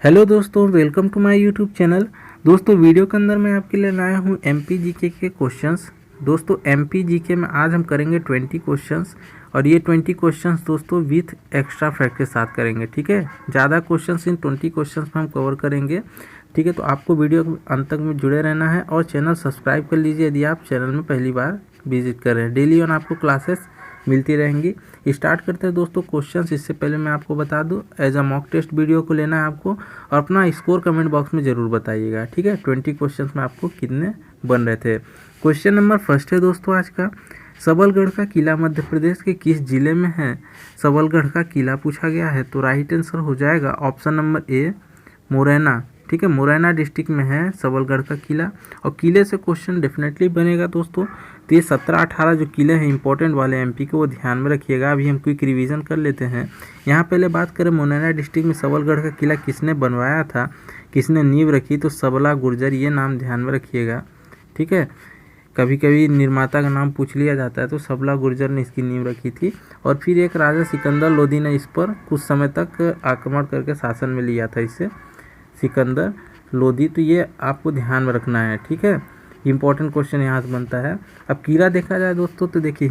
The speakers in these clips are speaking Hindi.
हेलो दोस्तों, welcome to my YouTube channel. दोस्तों, वीडियो के अंदर मैं आपके लिए लाया हूँ एमपी जीके के क्वेश्चंस। दोस्तों, एमपी जीके में आज हम करेंगे 20 क्वेश्चंस और ये 20 क्वेश्चंस दोस्तों विथ एक्स्ट्रा फैक्ट के साथ करेंगे। ठीक है, ज़्यादा क्वेश्चंस इन 20 क्वेश्चंस में हम कवर करेंगे। ठीक है, तो आपको वीडियो के अंत तक में जुड़े रहना है और चैनल सब्सक्राइब कर लीजिए यदि आप चैनल में पहली बार विजिट कर रहे हैं। डेली ऑन आपको क्लासेस मिलती रहेंगी। स्टार्ट करते हैं दोस्तों क्वेश्चंस। इससे पहले मैं आपको बता दूं, as a mock test video को लेना है आपको और अपना स्कोर कमेंट बॉक्स में ज़रूर बताइएगा। ठीक है, 20 क्वेश्चंस में आपको कितने बन रहे थे। क्वेश्चन नंबर फर्स्ट है दोस्तों आज का, सबलगढ़ का किला मध्य प्रदेश के किस जिले में है? सबलगढ़ का किला पूछा गया है, तो राइट आंसर हो जाएगा ऑप्शन नंबर ए, मुरैना। ठीक है, मुरैना डिस्ट्रिक्ट में है सबलगढ़ का किला। और किले से क्वेश्चन डेफिनेटली बनेगा दोस्तों। तो ये 17-18 जो किले हैं इंपॉर्टेंट वाले एमपी के, वो ध्यान में रखिएगा। अभी हम क्विक रिवीजन कर लेते हैं। यहाँ पहले बात करें मुरैना डिस्ट्रिक्ट में सबलगढ़ का किला किसने बनवाया था, किसने नींव रखी, तो सबला गुर्जर, ये नाम ध्यान में रखिएगा। ठीक है, कभी कभी निर्माता का नाम पूछ लिया जाता है, तो सबला गुर्जर ने इसकी नींव रखी थी। और फिर एक राजा सिकंदर लोदी ने इस पर कुछ समय तक आक्रमण करके शासन में लिया था इसे, सिकंदर लोदी। तो ये आपको ध्यान में रखना है। ठीक है, इंपॉर्टेंट क्वेश्चन यहाँ से बनता है। अब किला देखा जाए दोस्तों, तो देखिए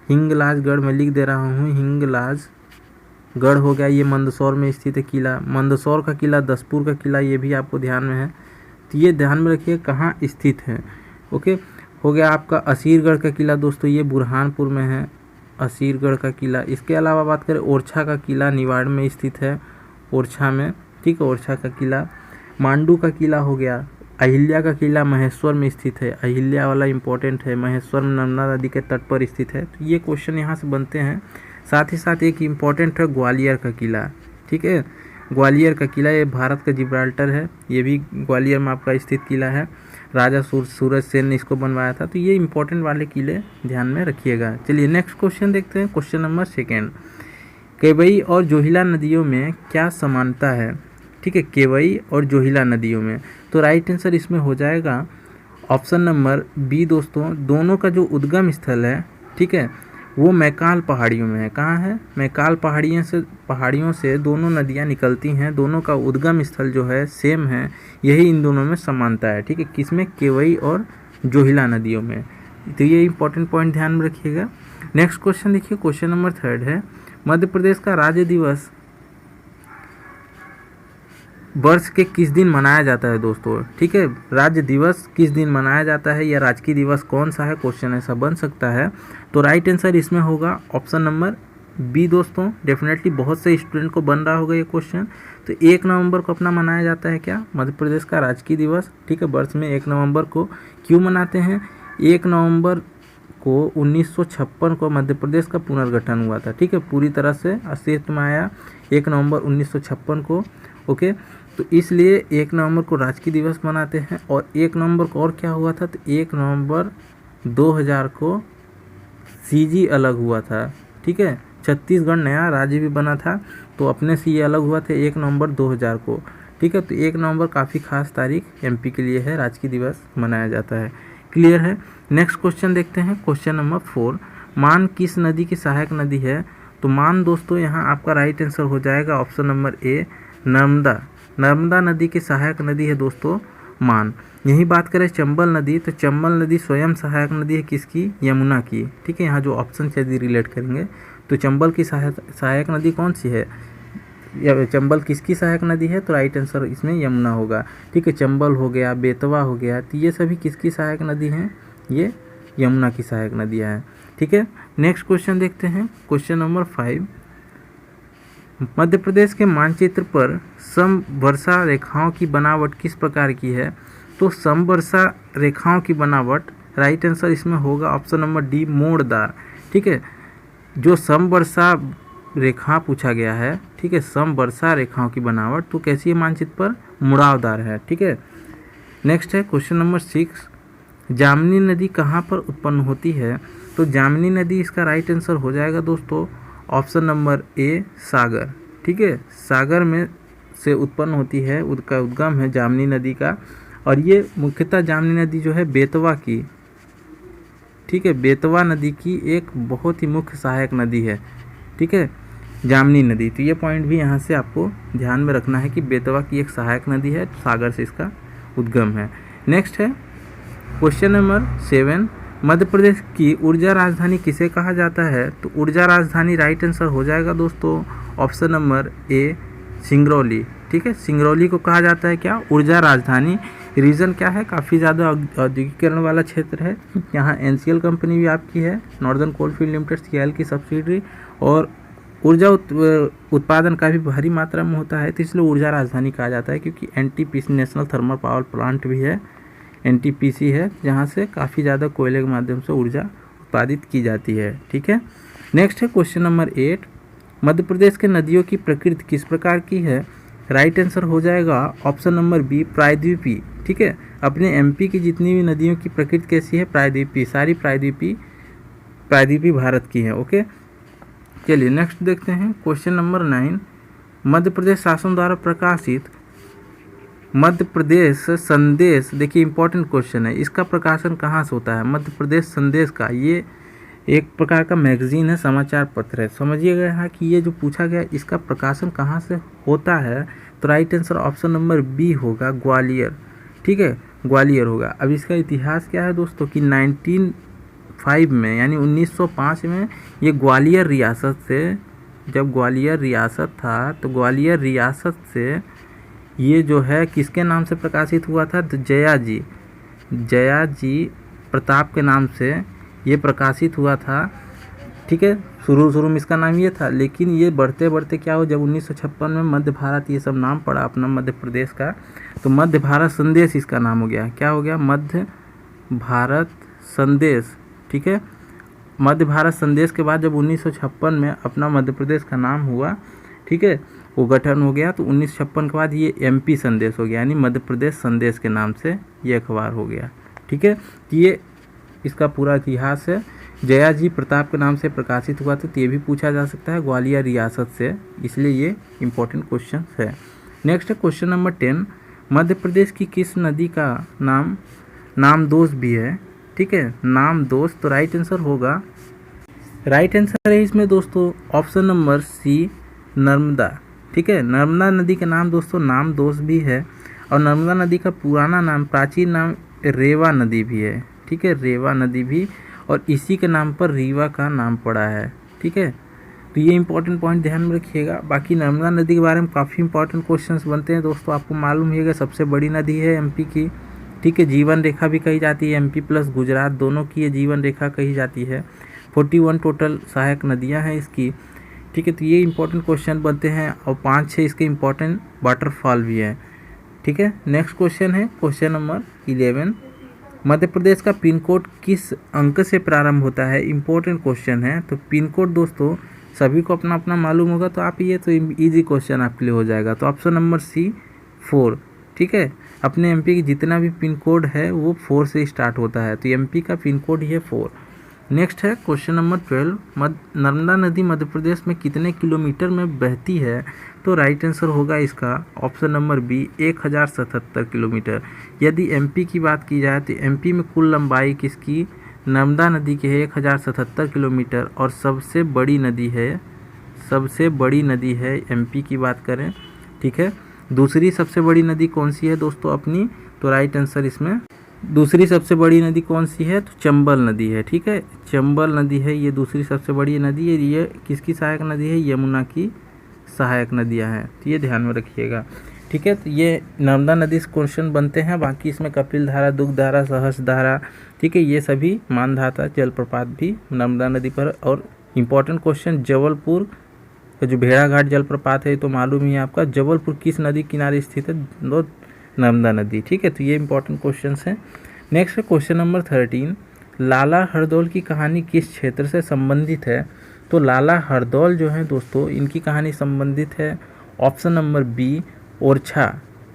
हिंगलाजगढ़ मैं लिख दे रहा हूँ, हिंगलाजगढ़ हो गया। ये मंदसौर में स्थित है किला। मंदसौर का किला, दसपुर का किला, ये भी आपको ध्यान में है। तो ये ध्यान में रखिए कहाँ स्थित है। ओके, हो गया आपका असीरगढ़ का किला दोस्तों, ये बुरहानपुर में है असीरगढ़ का किला। इसके अलावा बात करें ओरछा का किला, निवाड़ में स्थित है, ओरछा में। ठीक है, ओरछा का किला। मांडू का किला हो गया। अहिल्या का किला महेश्वर में स्थित है, अहिल्या वाला इंपॉर्टेंट है, महेश्वर में नर्मदा नदी के तट पर स्थित है। तो ये क्वेश्चन यहाँ से बनते हैं। साथ ही साथ एक इम्पॉर्टेंट है ग्वालियर का किला। ठीक है, ग्वालियर का किला ये भारत का जिब्राल्टर है, ये भी ग्वालियर में आपका स्थित किला है। राजा सूरज सेन ने इसको बनवाया था। तो ये इंपॉर्टेंट वाले किले ध्यान में रखिएगा। चलिए नेक्स्ट क्वेश्चन देखते हैं। क्वेश्चन नंबर सेकेंड, केवई और जोहिला नदियों में क्या समानता है? ठीक है, केवई और जोहिला नदियों में, तो राइट आंसर इसमें हो जाएगा ऑप्शन नंबर बी दोस्तों। दोनों का जो उद्गम स्थल है, ठीक है, वो मैकाल पहाड़ियों में है। कहाँ है? मैकाल पहाड़ियों से दोनों नदियाँ निकलती हैं। दोनों का उद्गम स्थल जो है सेम है, यही इन दोनों में समानता है। ठीक है, किसमें? केवई और जोहिला नदियों में। तो ये इंपॉर्टेंट पॉइंट ध्यान में रखिएगा। नेक्स्ट क्वेश्चन देखिए, क्वेश्चन नंबर थर्ड है, मध्य प्रदेश का राज्य दिवस वर्ष के किस दिन मनाया जाता है दोस्तों? ठीक है, राज्य दिवस किस दिन मनाया जाता है या राजकीय दिवस कौन सा है, क्वेश्चन ऐसा बन सकता है। तो राइट आंसर इसमें होगा ऑप्शन नंबर बी दोस्तों। डेफिनेटली बहुत से स्टूडेंट को बन रहा होगा ये क्वेश्चन। तो 1 नवंबर को अपना मनाया जाता है क्या, मध्य प्रदेश का राजकीय दिवस। ठीक है, वर्ष में 1 नवंबर को क्यों मनाते हैं? 1 नवंबर को 1956 को मध्य प्रदेश का पुनर्गठन हुआ था। ठीक है, पूरी तरह से अस्तित्व में आया 1 नवंबर 1956 को। ओके, तो इसलिए 1 नवंबर को राजकीय दिवस मनाते हैं। और 1 नवंबर को और क्या हुआ था, तो 1 नवंबर 2000 को सीजी अलग हुआ था। ठीक है, छत्तीसगढ़ नया राज्य भी बना था, तो अपने से ये अलग हुआ था 1 नवंबर 2000 को। ठीक है, तो 1 नवंबर काफ़ी खास तारीख एमपी के लिए है, राजकीय दिवस मनाया जाता है। क्लियर है। नेक्स्ट क्वेश्चन देखते हैं, क्वेश्चन नंबर 4, मान किस नदी की सहायक नदी है? तो मान दोस्तों यहाँ आपका राइट आंसर हो जाएगा option number A, Narmada. Narmada नदी की सहायक नदी है दोस्तों मान। यही बात करें चंबल नदी, तो चंबल नदी स्वयं सहायक नदी है किसकी? यमुना की। ठीक है, यहाँ जो ऑप्शन से यदि रिलेट करेंगे तो चंबल की सहायक नदी कौन सी है, या चंबल किसकी सहायक नदी है? तो राइट आंसर इसमें यमुना होगा। ठीक है, चंबल हो गया, बेतवा हो गया, तो ये सभी किसकी सहायक नदी हैं? ये यमुना की सहायक नदियाँ हैं। ठीक है, नेक्स्ट क्वेश्चन देखते हैं, क्वेश्चन नंबर 5, मध्य प्रदेश के मानचित्र पर समवर्षा रेखाओं की बनावट किस प्रकार की है? तो समवर्षा रेखाओं की बनावट राइट आंसर इसमें होगा ऑप्शन नंबर डी, मोड़दार। ठीक है, जो समवर्षा रेखा पूछा गया है, ठीक है, समवर्षा रेखाओं की बनावट तो कैसी है मानचित्र पर? मुड़ावदार है। ठीक है, नेक्स्ट है क्वेश्चन नंबर 6, जामनी नदी कहाँ पर उत्पन्न होती है? तो जामनी नदी इसका राइट आंसर हो जाएगा दोस्तों ऑप्शन नंबर ए, सागर। ठीक है, सागर में से उत्पन्न होती है, उसका उद्गम है जामनी नदी का। और ये मुख्यतः जामनी नदी जो है बेतवा की, ठीक है, बेतवा नदी की एक बहुत ही मुख्य सहायक नदी है। ठीक है, जामनी नदी। तो ये पॉइंट भी यहाँ से आपको ध्यान में रखना है कि बेतवा की एक सहायक नदी है, सागर से इसका उद्गम है। नेक्स्ट है क्वेश्चन नंबर 7, मध्य प्रदेश की ऊर्जा राजधानी किसे कहा जाता है? तो ऊर्जा राजधानी राइट आंसर हो जाएगा दोस्तों ऑप्शन नंबर ए सिंगरौली। ठीक है, सिंगरौली को कहा जाता है क्या? ऊर्जा राजधानी। रीज़न क्या है? काफ़ी ज़्यादा औद्योगिकीकरण वाला क्षेत्र है, यहाँ एनसीएल कंपनी भी आपकी है, नॉर्दर्न कोलफील्ड लिमिटेड सीएल की सब्सिडरी, और ऊर्जा उत्पादन काफ़ी भारी मात्रा में होता है, तो इसलिए ऊर्जा राजधानी कहा जाता है। क्योंकि NTPC national thermal power plant भी है, एनटीपीसी है, जहाँ से काफ़ी ज़्यादा कोयले के माध्यम से ऊर्जा उत्पादित की जाती है। ठीक है, नेक्स्ट है क्वेश्चन नंबर 8, मध्य प्रदेश के नदियों की प्रकृति किस प्रकार की है? राइट आंसर हो जाएगा ऑप्शन नंबर बी प्रायद्वीपी। ठीक है, अपने एमपी की जितनी भी नदियों की प्रकृति कैसी है? प्रायद्वीपी, सारी प्रायद्वीपी भारत की है। ओके, चलिए नेक्स्ट देखते हैं क्वेश्चन नंबर 9, मध्य प्रदेश शासन द्वारा प्रकाशित मध्य प्रदेश संदेश, देखिए इंपॉर्टेंट क्वेश्चन है, इसका प्रकाशन कहाँ से होता है? मध्य प्रदेश संदेश का, ये एक प्रकार का मैगजीन है, समाचार पत्र है। समझिएगा यहाँ कि ये जो पूछा गया इसका प्रकाशन कहाँ से होता है, तो right answer option number B होगा, ग्वालियर। ठीक है, ग्वालियर होगा। अब इसका इतिहास क्या है दोस्तों कि 1905 में यानी 1905 में ये ग्वालियर रियासत से, जब ग्वालियर रियासत था तो ग्वालियर रियासत से ये जो है किसके नाम से प्रकाशित हुआ था? तो जया जी प्रताप के नाम से ये प्रकाशित हुआ था। ठीक है, शुरू में इसका नाम ये था, लेकिन ये बढ़ते बढ़ते क्या हो, जब 1956 में मध्य भारत ये सब नाम पड़ा अपना मध्य प्रदेश का, तो मध्य भारत संदेश इसका नाम हो गया। क्या हो गया? मध्य भारत संदेश। ठीक है, मध्य भारत संदेश के बाद जब 1956 में अपना मध्य प्रदेश का नाम हुआ, ठीक है, वो गठन हो गया, तो 1956 के बाद ये एमपी संदेश हो गया, यानी मध्य प्रदेश संदेश के नाम से ये अखबार हो गया। ठीक है, तो ये इसका पूरा इतिहास है। जया जी प्रताप के नाम से प्रकाशित हुआ था, तो ये भी पूछा जा सकता है ग्वालियर रियासत से, इसलिए ये इंपॉर्टेंट क्वेश्चन है। नेक्स्ट है क्वेश्चन नंबर 10, मध्य प्रदेश की किस नदी का नाम नामदोष भी है? ठीक है, नामदोष, तो राइट आंसर होगा, राइट आंसर है इसमें दोस्तों ऑप्शन नंबर सी नर्मदा। ठीक है, नर्मदा नदी का नाम दोस्तों नामदोष भी है, और नर्मदा नदी का पुराना नाम, प्राचीन नाम रेवा नदी भी है। ठीक है, रेवा नदी भी, और इसी के नाम पर रीवा का नाम पड़ा है। ठीक है, तो ये इंपॉर्टेंट पॉइंट ध्यान में रखिएगा। बाकी नर्मदा नदी के बारे में काफ़ी इंपॉर्टेंट क्वेश्चंस बनते हैं दोस्तों, आपको मालूम ही है, सबसे बड़ी नदी है एमपी की। ठीक है, जीवन रेखा भी कही जाती है, एमपी प्लस गुजरात दोनों की ये जीवन रेखा कही जाती है। 41 टोटल सहायक नदियाँ हैं इसकी। ठीक है, तो ये इंपॉर्टेंट क्वेश्चन बनते हैं, और 5-6 इसके इंपॉर्टेंट वाटरफॉल भी है। ठीक है, नेक्स्ट क्वेश्चन है क्वेश्चन नंबर 11, मध्य प्रदेश का पिन कोड किस अंक से प्रारंभ होता है? इंपॉर्टेंट क्वेश्चन है। तो पिन कोड दोस्तों सभी को अपना अपना मालूम होगा, तो आप ये तो इजी क्वेश्चन आपके लिए हो जाएगा। तो ऑप्शन नंबर सी 4। ठीक है, अपने एमपी की जितना भी पिन कोड है वो 4 से स्टार्ट होता है, तो एमपी का पिन कोड ही है 4। नेक्स्ट है क्वेश्चन नंबर 12, नर्मदा नदी मध्य प्रदेश में कितने किलोमीटर में बहती है? तो राइट आंसर होगा इसका ऑप्शन नंबर बी 1077 किलोमीटर। यदि एमपी की बात की जाए तो एमपी में कुल लंबाई किसकी? नर्मदा नदी की है 1077 किलोमीटर, और सबसे बड़ी नदी है एमपी की बात करें। ठीक है, दूसरी सबसे बड़ी नदी कौन सी है दोस्तों अपनी? तो राइट आंसर इसमें दूसरी सबसे बड़ी नदी कौन सी है? तो चंबल नदी है। ठीक है, चंबल नदी है ये दूसरी सबसे बड़ी नदी है। ये किसकी सहायक नदी है? यमुना की सहायक नदियां हैं, तो ये ध्यान में रखिएगा। ठीक है, तो ये नर्मदा नदी से क्वेश्चन बनते हैं। बाकी इसमें कपिल धारा, दुग्ध धारा, सहस धारा, ठीक है, ये सभी मानधाता जलप्रपात भी नर्मदा नदी पर। और इम्पॉर्टेंट क्वेश्चन, जबलपुर का जो भेड़ाघाट जलप्रपात है तो मालूम ही है आपका, जबलपुर किस नदी किनारे स्थित है? नर्मदा नदी। ठीक है, तो ये इंपॉर्टेंट क्वेश्चन हैं। नेक्स्ट है क्वेश्चन नंबर 13, लाला हरदौल की कहानी किस क्षेत्र से संबंधित है? तो लाला हरदौल जो है दोस्तों, इनकी कहानी संबंधित है ऑप्शन नंबर बी ओरछा।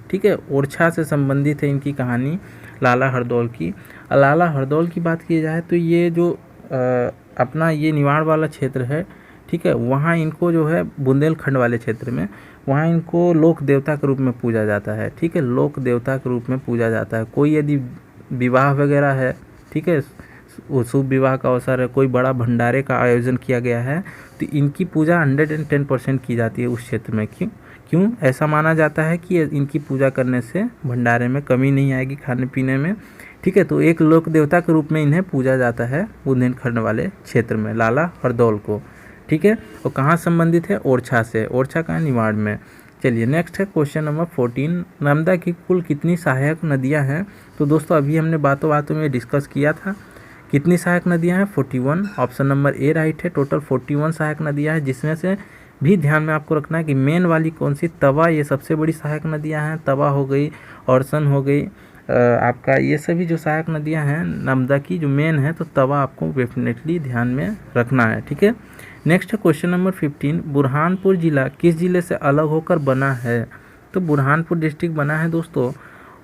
ठीक है, ओरछा से संबंधित है इनकी कहानी लाला हरदौल की। लाला हरदौल की बात की जाए तो ये जो अपना ये निवाड़ वाला क्षेत्र है, ठीक है, वहाँ इनको जो है बुंदेलखंड वाले क्षेत्र में, वहाँ इनको लोक देवता के रूप में पूजा जाता है। ठीक है, लोक देवता के रूप में पूजा जाता है। कोई यदि विवाह वगैरह है, ठीक है, शुभ विवाह का अवसर है, कोई बड़ा भंडारे का आयोजन किया गया है, तो इनकी पूजा 110% की जाती है उस क्षेत्र में। क्यों ऐसा माना जाता है कि इनकी पूजा करने से भंडारे में कमी नहीं आएगी खाने पीने में, ठीक है। तो एक लोक देवता के रूप में इन्हें पूजा जाता है बुंदेलखंड वाले क्षेत्र में, लाला हरदौल को, ठीक है। और कहाँ संबंधित है? ओरछा से। ओरछा का निवाड़ में। चलिए नेक्स्ट है क्वेश्चन नंबर 14, नर्मदा की कुल कितनी सहायक नदियां हैं? तो दोस्तों अभी हमने बातों बातों में डिस्कस किया था, कितनी सहायक नदियां हैं? 41। ऑप्शन नंबर ए राइट है। टोटल 41 सहायक नदियां हैं, जिसमें से भी ध्यान में आपको रखना है कि मेन वाली कौन सी? तवा, ये सबसे बड़ी सहायक नदियां हैं। तवा हो गई, औरसन हो गई, आपका ये सभी जो सहायक नदियां हैं नर्मदा की जो मेन है, तो तवा आपको डेफिनेटली ध्यान में रखना है, ठीक है। नेक्स्ट है क्वेश्चन नंबर 15, बुरहानपुर जिला किस जिले से अलग होकर बना है? तो बुरहानपुर डिस्ट्रिक्ट बना है दोस्तों,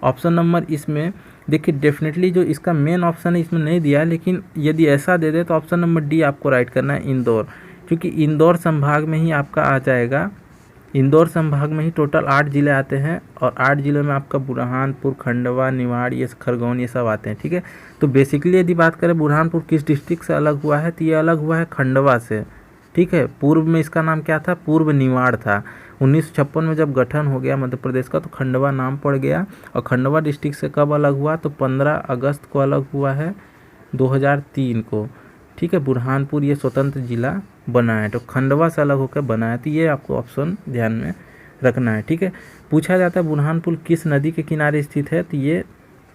ऑप्शन नंबर इसमें देखिए डेफिनेटली जो इसका मेन ऑप्शन है इसमें नहीं दिया है, लेकिन यदि ऐसा दे दे तो ऑप्शन नंबर डी आपको राइट करना है, इंदौर, क्योंकि इंदौर संभाग में ही आपका आ जाएगा। इंदौर संभाग में ही टोटल 8 जिले आते हैं, और 8 जिलों में आपका बुरहानपुर, खंडवा, निवाड़, ये खरगोन, ये सब आते हैं, ठीक है। तो बेसिकली यदि बात करें बुरहानपुर किस डिस्ट्रिक्ट से अलग हुआ है, तो ये अलग हुआ है खंडवा से, ठीक है। पूर्व में इसका नाम क्या था? पूर्व निवाड़ था। 1956 में जब गठन हो गया मध्य प्रदेश का, तो खंडवा नाम पड़ गया। और खंडवा डिस्ट्रिक्ट से कब अलग हुआ? तो 15 अगस्त को अलग हुआ है 2003 को, ठीक है। बुरहानपुर ये स्वतंत्र जिला बना है, तो खंडवा से अलग होकर बना है, तो ये आपको ऑप्शन ध्यान में रखना है, ठीक है। पूछा जाता है बुरहानपुर किस नदी के किनारे स्थित है, तो ये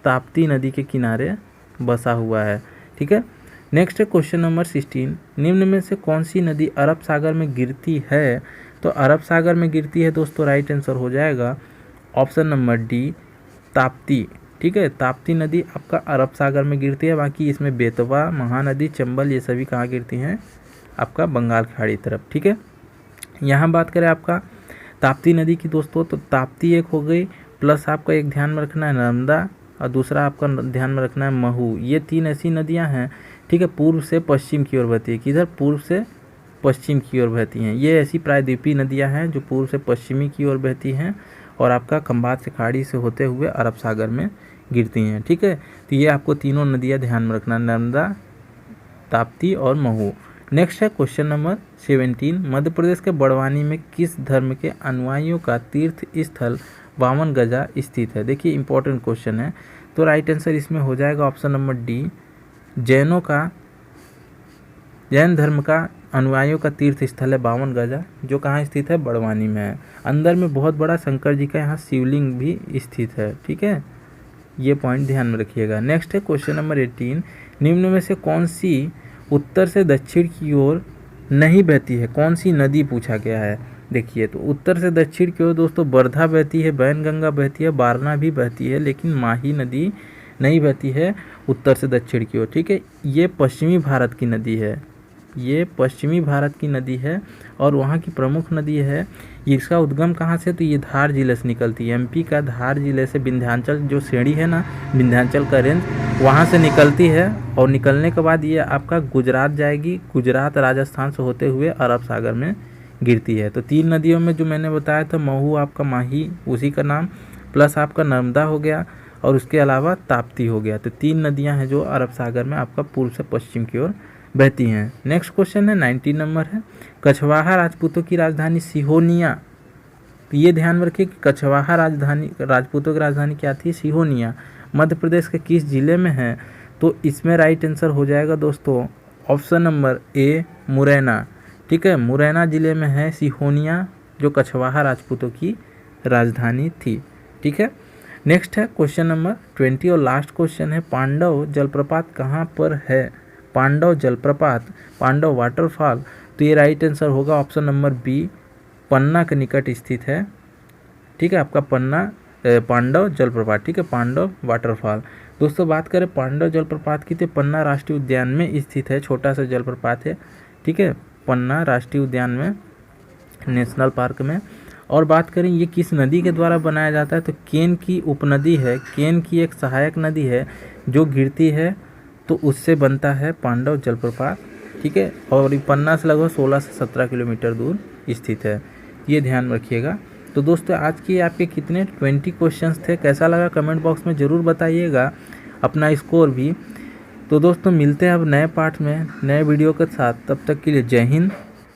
ताप्ती नदी के किनारे बसा हुआ है, ठीक है। नेक्स्ट है क्वेश्चन नंबर 16, निम्न में से कौन सी नदी अरब सागर में गिरती है? तो अरब सागर में गिरती है दोस्तों, राइट आंसर हो जाएगा ऑप्शन नंबर डी, ताप्ती, ठीक है। ताप्ती नदी आपका अरब सागर में गिरती है। बाकी इसमें बेतवा, महानदी, चंबल, ये सभी कहाँ गिरती हैं? आपका बंगाल की खाड़ी तरफ, ठीक है। यहाँ बात करें आपका ताप्ती नदी की दोस्तों, तो ताप्ती एक हो गई, प्लस आपका एक ध्यान में रखना है नर्मदा, और दूसरा आपका ध्यान में रखना है महू। ये 3 ऐसी नदियाँ हैं, ठीक है, पूर्व से पश्चिम की ओर बहती है। किधर? पूर्व से पश्चिम की ओर बहती हैं। ये ऐसी प्रायद्वीपीय नदियाँ हैं जो पूर्व से पश्चिमी की ओर बहती हैं, और आपका खंबात से खाड़ी से होते हुए अरब सागर में गिरती हैं, ठीक है। तो ये आपको तीनों नदियाँ ध्यान में रखना, नर्मदा, ताप्ती और महू। नेक्स्ट है क्वेश्चन नंबर 17, मध्य प्रदेश के बड़वानी में किस धर्म के अनुयायियों का तीर्थ स्थल बावन गजा स्थित है? देखिए इंपॉर्टेंट क्वेश्चन है, तो राइट आंसर इसमें हो जाएगा ऑप्शन नंबर डी, जैन धर्म का अनुयायियों का तीर्थ स्थल है बावन गजा, जो कहाँ स्थित है? बड़वानी में है। अंदर में बहुत बड़ा शंकर जी का यहाँ शिवलिंग भी स्थित है, ठीक है, ये पॉइंट ध्यान में रखिएगा। नेक्स्ट है क्वेश्चन नंबर 18, निम्न में से कौन सी उत्तर से दक्षिण की ओर नहीं बहती है? कौन सी नदी पूछा गया है। देखिए तो उत्तर से दक्षिण की ओर दोस्तों वर्धा बहती है, बैनगंगा बहती है, बारना भी बहती है, लेकिन माही नदी नहीं बहती है उत्तर से दक्षिण की ओर, ठीक है। ये पश्चिमी भारत की नदी है, ये पश्चिमी भारत की नदी है, और वहाँ की प्रमुख नदी है। इसका उद्गम कहाँ से? तो ये धार जिले से निकलती है, एमपी का धार जिले से, विंध्याचल जो श्रेणी है ना, विंध्याचल का रेंज, वहाँ से निकलती है, और निकलने के बाद ये आपका गुजरात जाएगी, गुजरात राजस्थान से होते हुए अरब सागर में गिरती है। तो 3 नदियों में जो मैंने बताया था, महू आपका माही उसी का नाम, प्लस आपका नर्मदा हो गया, और उसके अलावा ताप्ती हो गया। तो 3 नदियाँ हैं जो अरब सागर में आपका पूर्व से पश्चिम की ओर बहती हैं। नेक्स्ट क्वेश्चन है 19 नंबर है, कछवाहा राजपूतों की राजधानी सिहोनिया। तो ये ध्यान में रखिए कि कछवाहा राजपूतों की राजधानी क्या थी? सिहोनिया। मध्य प्रदेश के किस जिले में है? तो इसमें राइट आंसर हो जाएगा दोस्तों ऑप्शन नंबर ए, मुरैना, ठीक है। मुरैना जिले में है सिहोनिया, जो कछवाहा राजपूतों की राजधानी थी, ठीक है। नेक्स्ट है क्वेश्चन नंबर 20 और लास्ट क्वेश्चन है, पांडव जलप्रपात कहाँ पर है? पांडव जलप्रपात, पांडव वाटरफॉल, तो ये राइट आंसर होगा ऑप्शन नंबर बी, पन्ना के निकट स्थित है, ठीक है। आपका पांडव जलप्रपात, ठीक है, पांडव वाटरफॉल। दोस्तों बात करें पांडव जलप्रपात की, तो पन्ना राष्ट्रीय उद्यान में स्थित है, छोटा सा जलप्रपात है, ठीक है, पन्ना राष्ट्रीय उद्यान में, नेशनल पार्क में। और बात करें ये किस नदी के द्वारा बनाया जाता है, तो केन की उपनदी है, केन की एक सहायक नदी है जो गिरती है, तो उससे बनता है पांडव जलप्रपात, ठीक है। और पन्ना से लगभग 16 से 17 किलोमीटर दूर स्थित है, ये ध्यान में रखिएगा। तो दोस्तों आज की आपके कितने 20 क्वेश्चंस थे, कैसा लगा कमेंट बॉक्स में ज़रूर बताइएगा, अपना स्कोर भी। तो दोस्तों मिलते हैं अब नए पार्ट में नए वीडियो के साथ, तब तक के लिए जय हिंद।